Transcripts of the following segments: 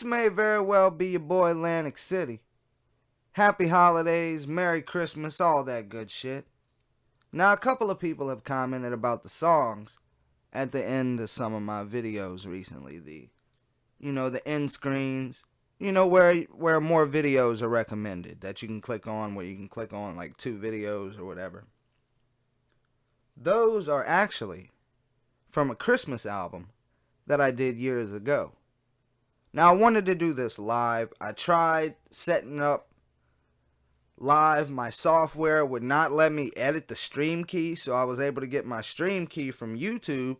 This may very well be your boy Lantic City. Happy holidays, Merry Christmas, all that good shit. Now, a couple of people have commented about the songs at the end of some of my videos recently. The end screens, where more videos are recommended that you can click on, where you can click on like 2 videos or whatever. Those are actually from a Christmas album that I did years ago. Now, I wanted to do this live. I tried setting up live. My software would not let me edit the stream key, so I was able to get my stream key from YouTube,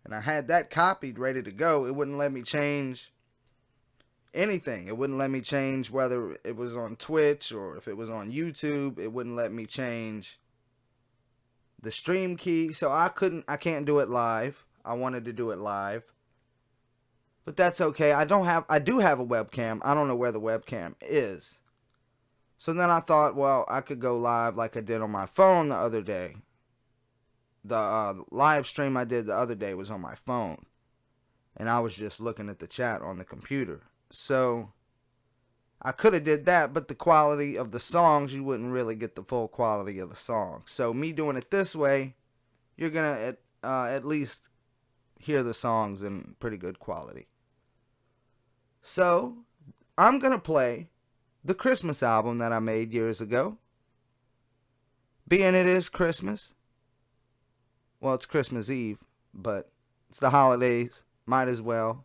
and I had that copied, ready to go. It wouldn't let me change anything. It wouldn't let me change whether it was on Twitch or if it was on YouTube. It wouldn't let me change the stream key, so I can't do it live. I wanted to do it live, but that's okay. I do have a webcam. I don't know where the webcam is. So then I thought, well, I could go live like I did on my phone the other day. The live stream I did the other day was on my phone, and I was just looking at the chat on the computer. So I could have did that, but the quality of the songs, you wouldn't really get the full quality of the song. So me doing it this way, you're going to at least hear the songs in pretty good quality. So I'm going to play the Christmas album that I made years ago. Being it is Christmas. Well, it's Christmas Eve, but it's the holidays. Might as well.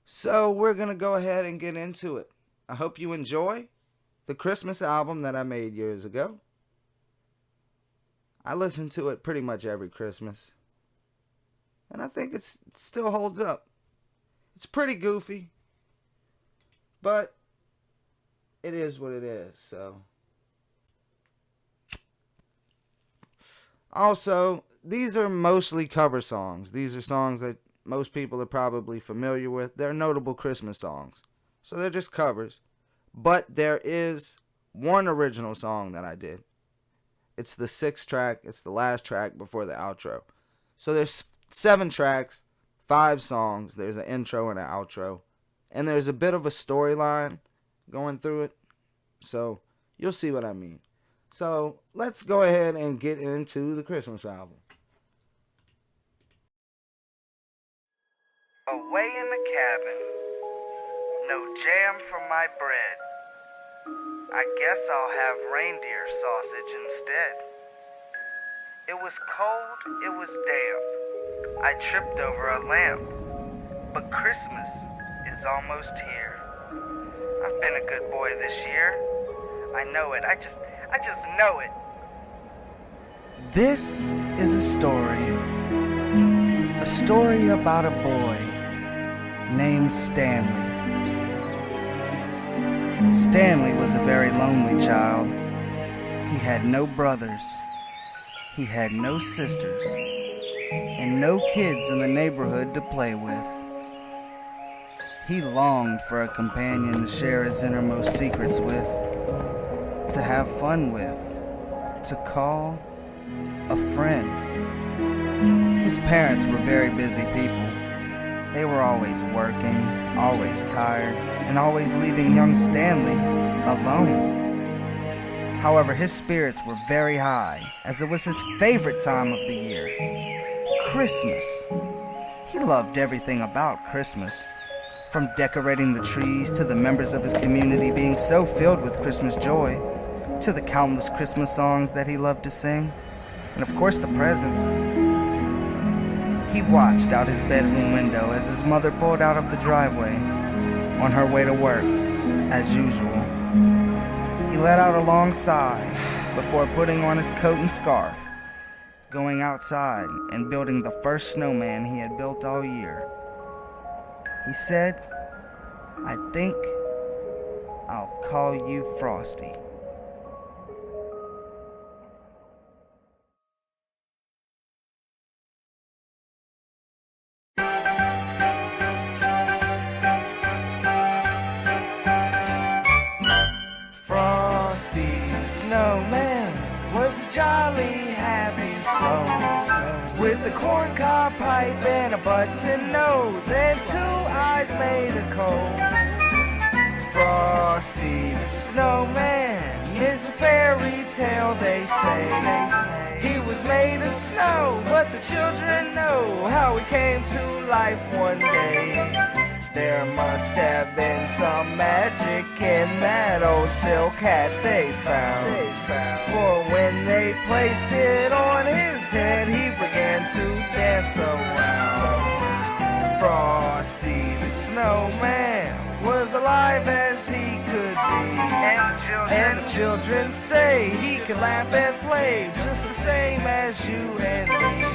So we're going to go ahead and get into it. I hope you enjoy the Christmas album that I made years ago. I listen to it pretty much every Christmas, and I think it still holds up. It's pretty goofy, but it is what it is. So also, these are mostly cover songs. These are songs that most people are probably familiar with. They're notable Christmas songs, so they're just covers. But there is one original song that I did. It's the 6th track. It's the last track before the outro. So there's 7 tracks, 5 songs. There's an intro and an outro, and there's a bit of a storyline going through it. So you'll see what I mean. So let's go ahead and get into the Christmas album. Away in the cabin, no jam for my bread. I guess I'll have reindeer sausage instead. It was cold, it was damp. I tripped over a lamp. But Christmas is almost here. I've been a good boy this year. I know it. I just know it. This is a story about a boy named Stanley. Stanley was a very lonely child. He had no brothers, he had no sisters, and no kids in the neighborhood to play with. He longed for a companion to share his innermost secrets with, to have fun with, to call a friend. His parents were very busy people. They were always working, always tired, and always leaving young Stanley alone. However, his spirits were very high, as it was his favorite time of the year, Christmas. He loved everything about Christmas, from decorating the trees to the members of his community being so filled with Christmas joy, to the countless Christmas songs that he loved to sing, and of course the presents. He watched out his bedroom window as his mother pulled out of the driveway on her way to work, as usual. He let out a long sigh before putting on his coat and scarf, going outside and building the first snowman he had built all year. He said, "I think I'll call you Frosty." Frosty the Snowman was a jolly happy soul, with a corncob pipe and a button nose, and 2 eyes made of coal. Frosty the Snowman is a fairy tale, they say. He was made of snow, but the children know how he came to life one day. There must have been some magic in that old silk hat they found. For when they placed it on his head, he began to dance around. Frosty the Snowman was alive as he could be, and the children say he could laugh and play just the same as you and me.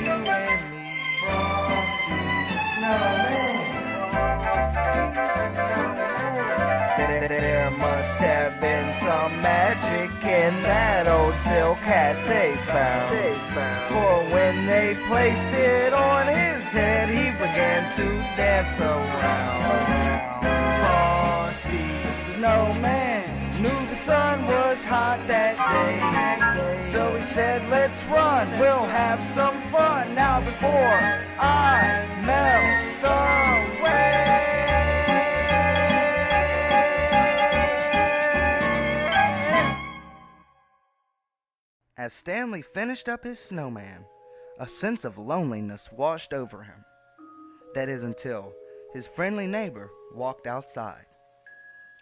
Frosty the Snowman, Frosty the Snowman. There must have been some magic in that old silk hat they found. For when they placed it on his head, he began to dance around. Frosty the Snowman knew the sun was hot that day, so he said, let's run, we'll have some fun now before I melt away. As Stanley finished up his snowman, a sense of loneliness washed over him. That is, until his friendly neighbor walked outside.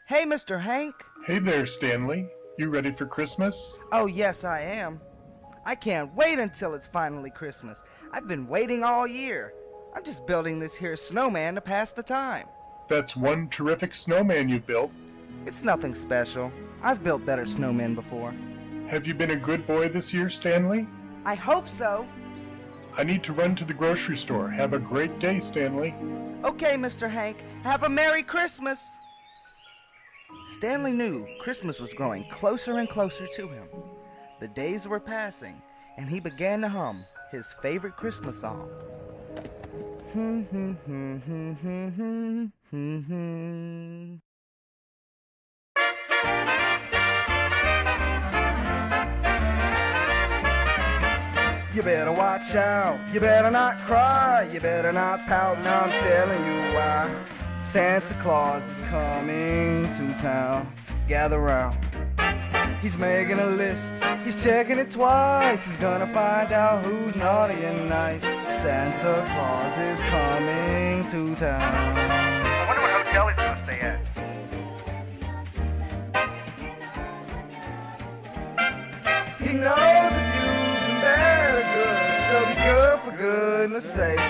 Hey, Mr. Hank. Hey there, Stanley. You ready for Christmas? Oh, yes, I am. I can't wait until it's finally Christmas. I've been waiting all year. I'm just building this here snowman to pass the time. That's one terrific snowman you built. It's nothing special. I've built better snowmen before. Have you been a good boy this year, Stanley? I hope so. I need to run to the grocery store. Have a great day, Stanley. Okay, Mr. Hank. Have a Merry Christmas. Stanley knew Christmas was growing closer and closer to him. The days were passing, and he began to hum his favorite Christmas song. You better watch out, you better not cry, you better not pout, now I'm telling you why. Santa Claus is coming to town, gather round. He's making a list, he's checking it twice, he's gonna find out who's naughty and nice. Santa Claus is coming to town. I wonder what hotel he's gonna stay at. He knows if you've been bad or good, so be good for goodness sake.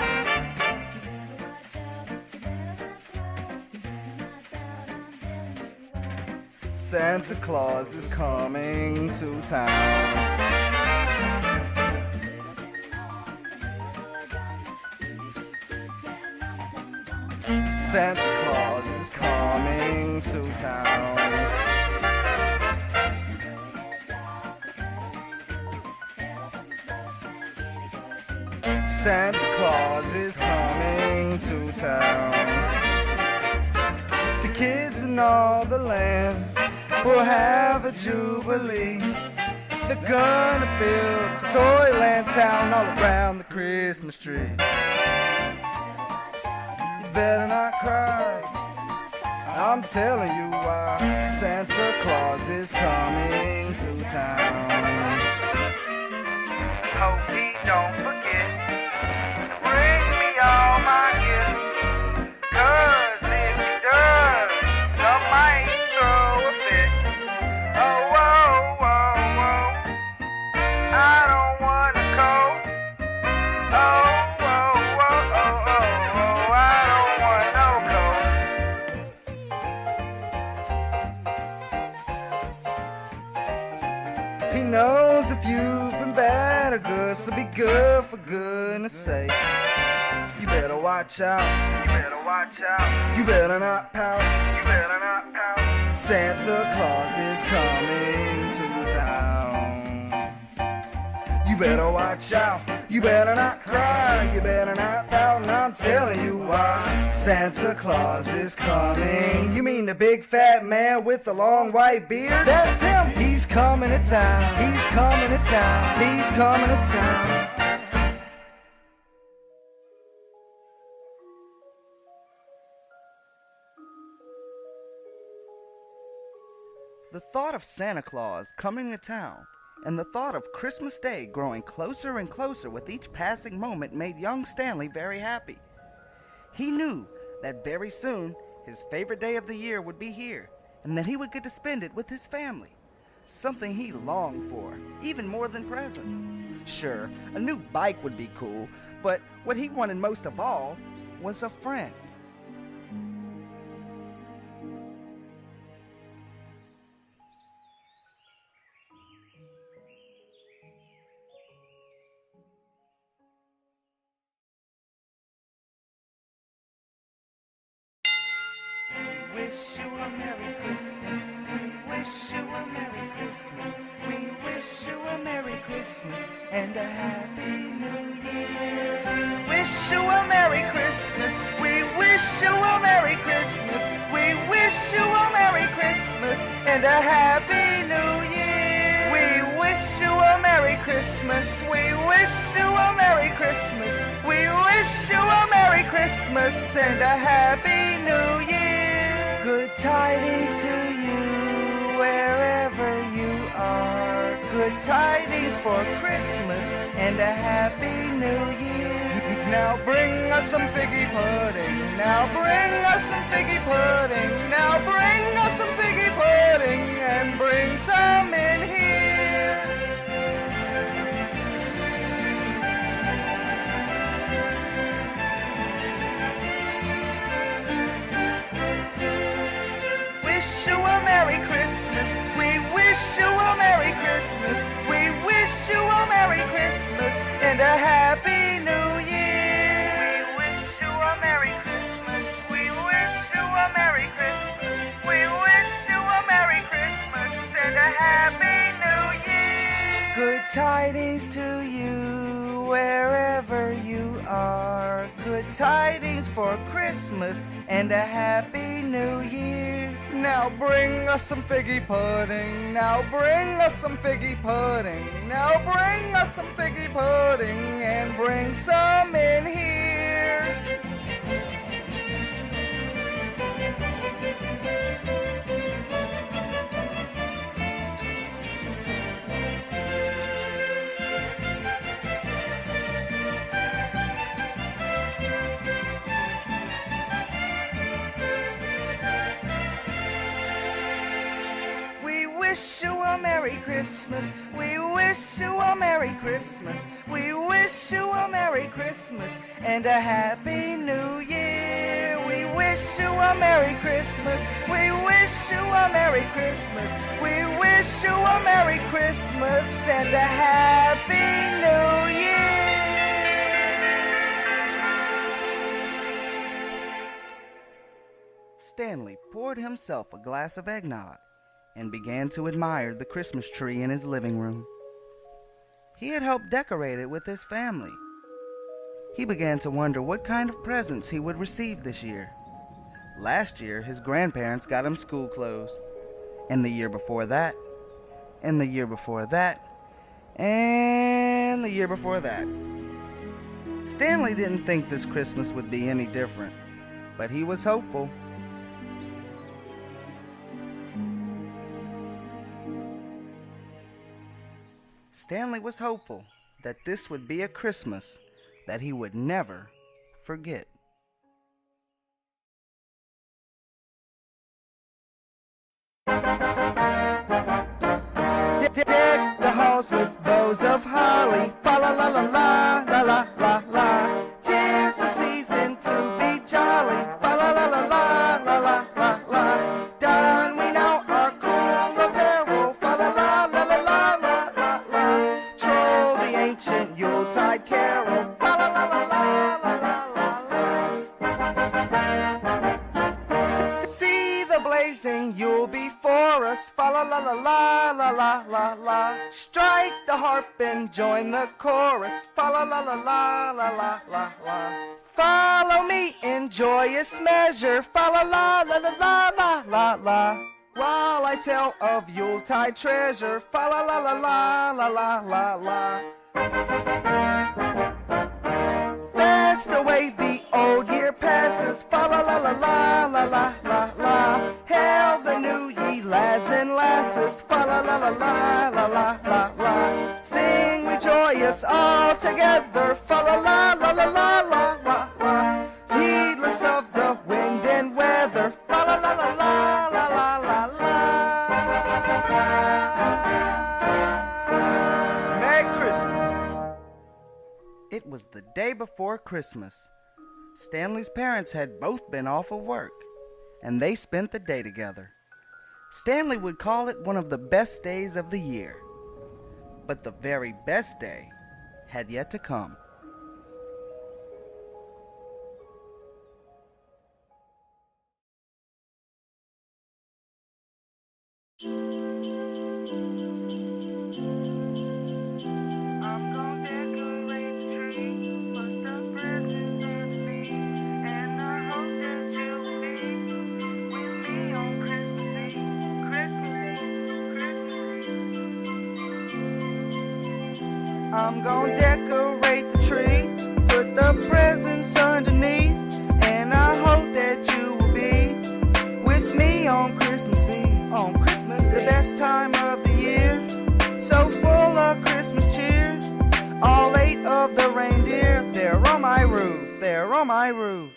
Santa Claus is coming to town. Santa Claus is coming to town. Santa Claus is coming to town. The kids in all the land will have a jubilee. They're gonna build a toyland town all around the Christmas tree. You better not cry, I'm telling you why. Santa Claus is coming to town. Hope he don't forget to bring me all my gifts, 'cause if he does, I might throw a fit. Oh, whoa, whoa, whoa, I don't wanna go. Oh, whoa, whoa, oh, oh, oh, I don't want no coat. He knows if you've been bad or good, so be good for goodness sake. You better watch out, You better watch out. you better not pout. You better not pout. Santa Claus is coming to town. You better watch out, you better not cry, you better not pout, and I'm telling you wah, Santa Claus is coming. You mean the big fat man with the long white beard? That's him. He's coming to town. He's coming to town. He's coming to town. The thought of Santa Claus coming to town and the thought of Christmas Day growing closer and closer with each passing moment made young Stanley very happy. He knew that very soon his favorite day of the year would be here, and that he would get to spend it with his family. Something he longed for, even more than presents. Sure, a new bike would be cool, but what he wanted most of all was a friend. We wish you a Merry Christmas. We wish you a Merry Christmas. We wish you a Merry Christmas and a Happy New Year. Wish you a Merry Christmas. We wish you a Merry Christmas. We wish you a Merry Christmas and a Happy New Year. We wish you a Merry Christmas. We wish you a Merry Christmas. We wish you a Merry Christmas and a Happy New Year. Good tidings to you wherever you are. Good tidings for Christmas and a Happy New Year. Now bring us some figgy pudding. Now bring us some figgy pudding. Now bring us some figgy pudding and bring some in here. Wish you a Merry Christmas. We wish you a Merry Christmas. We wish you a Merry Christmas and a Happy New Year. We wish you a Merry Christmas. We wish you a Merry Christmas. We wish you a Merry Christmas and a Happy New Year. Good tidings to you wherever you are. Good tidings for Christmas and a Happy New Year. Now bring us some figgy pudding. Now bring us some figgy pudding. Now bring us some figgy pudding and bring some in here. Wish you a Merry Christmas. We wish you a Merry Christmas. We wish you a Merry Christmas and a Happy New Year. We wish you a Merry Christmas. We wish you a Merry Christmas. We wish you a Merry Christmas and a Happy New Year. Stanley poured himself a glass of eggnog and began to admire the Christmas tree in his living room. He had helped decorate it with his family. He began to wonder what kind of presents he would receive this year. Last year, his grandparents got him school clothes. And the year before that, and the year before that, and the year before that. Stanley didn't think this Christmas would be any different, but he was hopeful. Stanley was hopeful that this would be a Christmas that he would never forget. Deck the halls with bows of holly, fa la la la la la la la la. 'Tis the season to be jolly, fa la la la la la la la la. Don we now our cool apparel, fa la la la la la la la la. Troll the ancient Yuletide carol, fa la la la la la la la la. See the blazing Yule before us, fa la la la la la la la la. Strike the harp and join the chorus, fa la la la la la la la la. Follow me in in joyous measure, fa la la la la la la la la. While I tell of Yuletide treasure, fa la la la la la la la la. Fast away the old year passes, fa la la la la la la la la. Hail the new ye lads and lasses, fa la la la la la la la la. Sing we joyous all together, fa la la la la la la la la. Heedless of the wind and weather, fa la la la la la la la la. Merry Christmas. It was the day before Christmas. Stanley's parents had both been off of work, and they spent the day together. Stanley would call it one of the best days of the year. But the very best day had yet to come. I'm gonna decorate the tree, put the presents underneath, and I hope that you'll be with me on Christmas Eve, Christmas Eve, Christmas Eve. I'm gonna decorate the tree, put the presents underneath, and I hope that you will be with me on Christmas Eve. On Christmas, the best time of the year, so full of Christmas cheer. All 8 of the reindeer, they're on my roof, they're on my roof.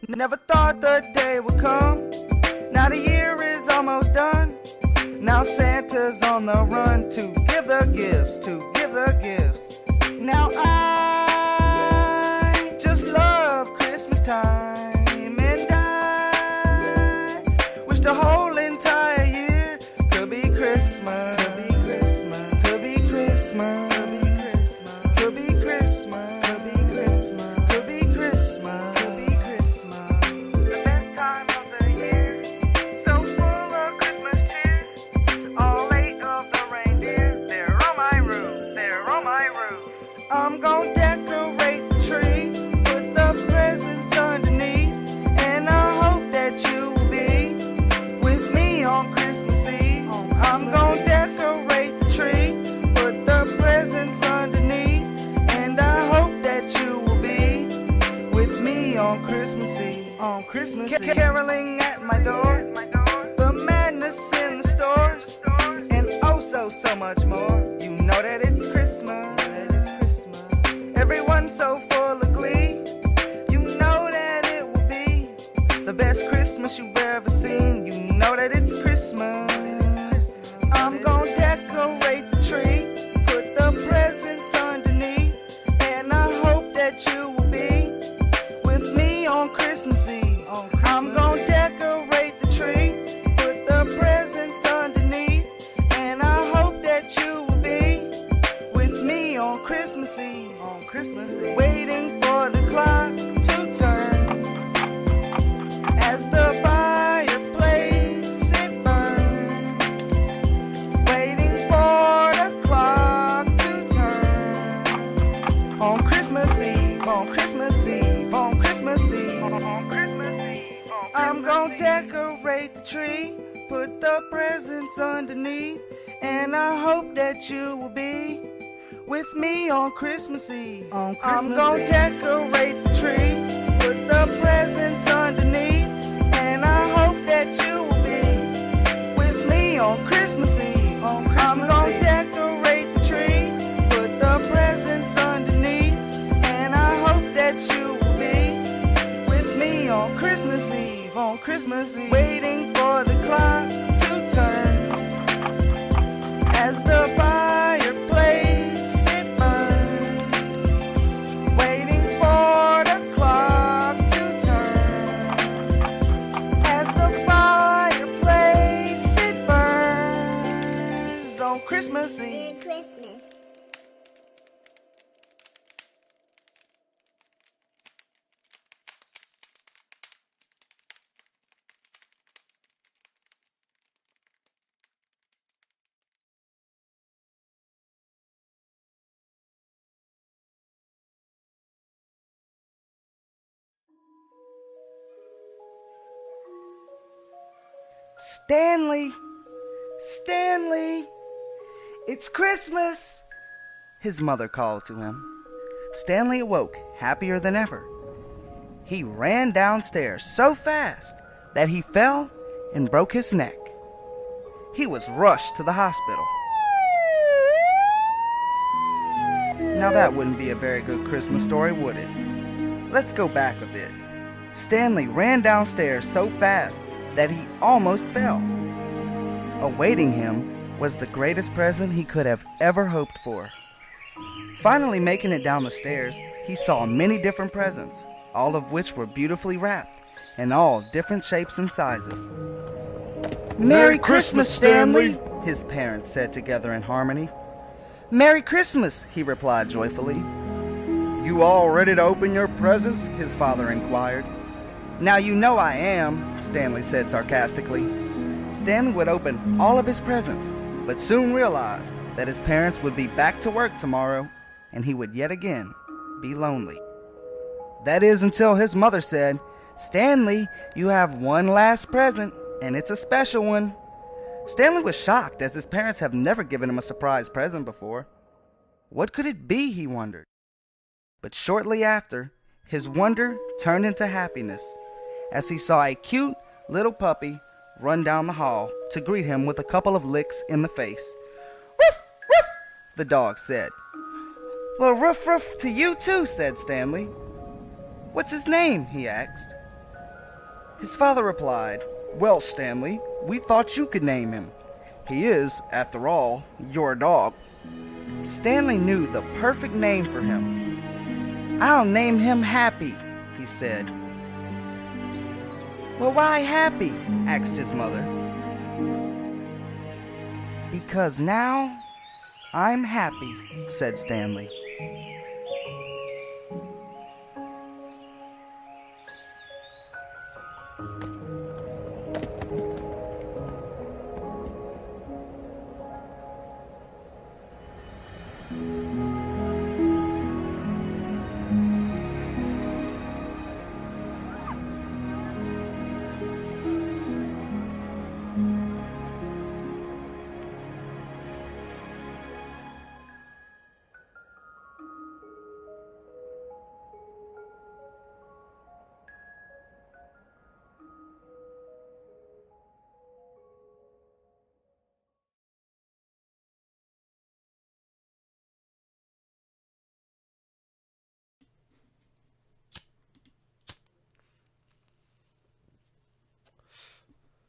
Never thought the day would come. Now the year is almost done. Now Santa's on the run to give the gifts, to give the gifts. Now I just love Christmas time, and I wish the whole entire year could be Christmas, could be Christmas, could be Christmas, could be Christmas, could be Christmas, could be Christmas, could be Christmas. The best time of the year, so full of Christmas cheer. All 8 of the reindeer, they're on my roof, they're on my roof. I'm gonna decorate the tree, put the presents underneath, and I hope that you will be with me on Christmas Eve. I'm gonna decorate the tree, put the presents underneath, and I hope that you will be with me on Christmas Eve. On Christmas Eve, caroling at my door, the madness in the stores, and oh so much more. You know that it's Christmas. Everyone's so full of glee. You know that it will be the best Christmas you've ever seen. You know that it's Christmas. I'm gonna decorate the tree, put the presents underneath, and I hope that you will be with me on Christmas Eve. I'm gonna decorate the tree, put the presents underneath, and I hope that you will be with me on Christmas Eve. On Christmas Eve, waiting for the clock to turn as the fireplace it burns. Waiting for the clock to turn on Christmas Eve. On Christmas Eve. On Christmas Eve. On Christmas Eve, I'm gonna decorate the tree, put the presents underneath, and I hope that you will be with me on Christmas Eve. On Christmas I'm gonna decorate the tree, put the presents underneath, and I hope that you will be with me on Christmas Eve. I'm gonna decorate the tree, put the presents underneath, and I hope that you will be with me on Christmas Eve. On Christmas Eve, waiting for the clock to turn as the fireplace it burns. Waiting for the clock to turn as the fireplace it burns on Christmas Eve. Merry Christmas. Stanley! Stanley! It's Christmas! His mother called to him. Stanley awoke, happier than ever. He ran downstairs so fast that he fell and broke his neck. He was rushed to the hospital. Now that wouldn't be a very good Christmas story, would it? Let's go back a bit. Stanley ran downstairs so fast that he almost fell. Awaiting him was the greatest present he could have ever hoped for. Finally making it down the stairs, he saw many different presents, all of which were beautifully wrapped, and all different shapes and sizes. "Merry Christmas, Stanley!" his parents said together in harmony. "Merry Christmas!" he replied joyfully. "You all ready to open your presents?" his father inquired. "Now you know I am," Stanley said sarcastically. Stanley would open all of his presents, but soon realized that his parents would be back to work tomorrow, and he would yet again be lonely. That is until his mother said, "Stanley, you have one last present, and it's a special one." Stanley was shocked, as his parents have never given him a surprise present before. What could it be, he wondered. But shortly after, his wonder turned into happiness, as he saw a cute little puppy run down the hall to greet him with a couple of licks in the face. "Woof, woof," the dog said. "Well, ruff, ruff to you too," said Stanley. "What's his name?" he asked. His father replied, "Well, Stanley, we thought you could name him. He is, after all, your dog." Stanley knew the perfect name for him. "I'll name him Happy," he said. "Well, why Happy?" asked his mother. "Because now I'm happy," said Stanley.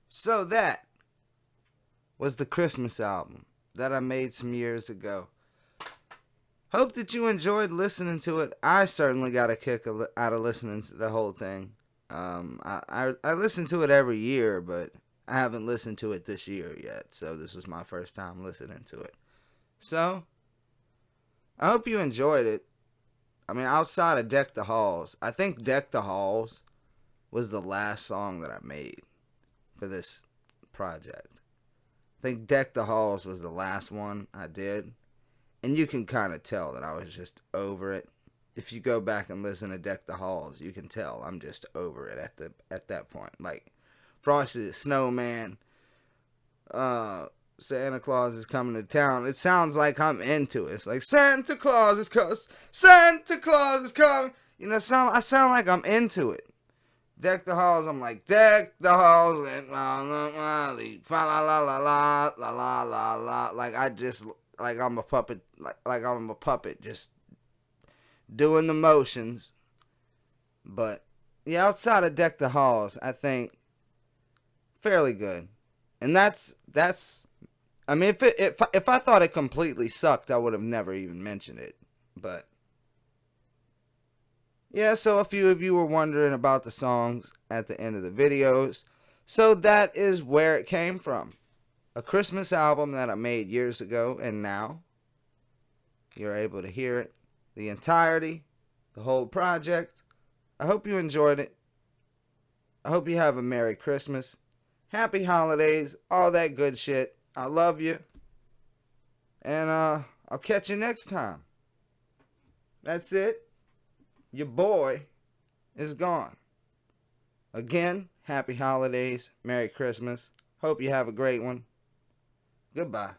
So that was the Christmas album that I made some years ago. Hope that you enjoyed listening to it. I certainly got a kick out of listening to the whole thing. I listen to it every year, but I haven't listened to it this year yet. So this was my first time listening to it. So I hope you enjoyed it. I mean, outside of Deck the Halls, I think Deck the Halls was the last song that I made for this project. I think Deck the Halls was the last one I did. And you can kind of tell that I was just over it. If you go back and listen to Deck the Halls, you can tell I'm just over it at that point. Like Frosty the Snowman, Santa Claus is coming to town. It sounds like I'm into it. It's like Santa Claus is coming. You know, I sound like I'm into it. Deck the Halls, I'm like, deck the halls, fa la la la la la la la la. Like I'm a puppet, like I'm a puppet, just doing the motions. But yeah, outside of Deck the Halls, I think fairly good. And that's. I mean, if I thought it completely sucked, I would have never even mentioned it. But yeah, so a few of you were wondering about the songs at the end of the videos. So that is where it came from. A Christmas album that I made years ago, and now you're able to hear it. The entirety, the whole project. I hope you enjoyed it. I hope you have a Merry Christmas. Happy holidays, all that good shit. I love you. And I'll catch you next time. That's it. Your boy is gone. Again, happy holidays, Merry Christmas. Hope you have a great one. Goodbye.